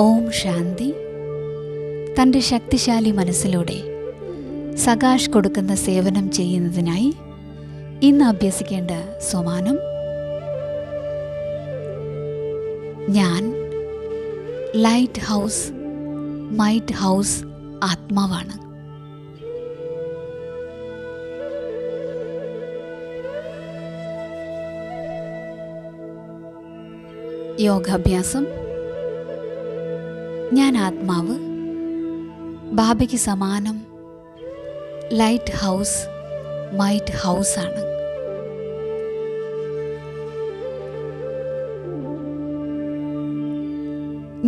ഓം ശാന്തി. തൻ്റെ ശക്തിശാലി മനസ്സിലൂടെ സകാഷ് കൊടുക്കുന്ന സേവനം ചെയ്യുന്നതിനായി ഇന്ന് അഭ്യസിക്കേണ്ട സോമാനം: ഞാൻ ലൈറ്റ് ഹൗസ്, മൈറ്റ് ഹൗസ് ആത്മാവാണ്. യോഗാഭ്യാസം: ഞാൻ ആത്മാവ്, ബാബയ്ക്ക് സമാനം ലൈറ്റ് ഹൗസ്, മൈറ്റ് ഹൗസ് ആണ്.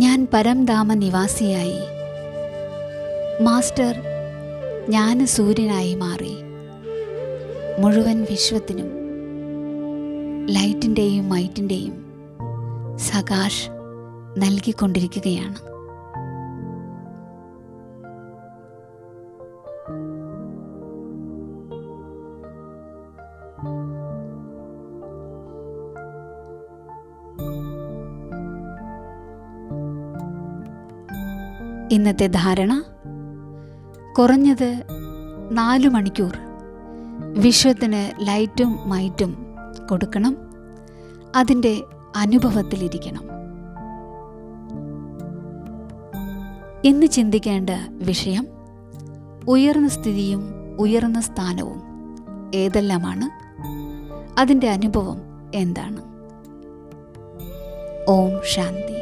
ഞാൻ പരംധാമ നിവാസിയായി മാസ്റ്റർ ജ്ഞാനസൂര്യനായി മാറി മുഴുവൻ വിശ്വത്തിനും ലൈറ്റിൻ്റെയും മൈറ്റിൻ്റെയും സകാഷ് നൽകിക്കൊണ്ടിരിക്കുകയാണ്. ഇന്നത്തെ ധാരണ: കുറഞ്ഞത് 4 മണിക്കൂർ വിശ്വത്തിന് ലൈറ്റും മൈറ്റും കൊടുക്കണം. അതിൻ്റെ അനുഭവത്തിലിരിക്കണം. ഇന്ന് ചിന്തിക്കേണ്ട വിഷയം: ഉയർന്ന സ്ഥിതിയും ഉയർന്ന സ്ഥാനവും ഏതെല്ലാമാണ്? അതിൻ്റെ അനുഭവം എന്താണ്? ഓം ശാന്തി.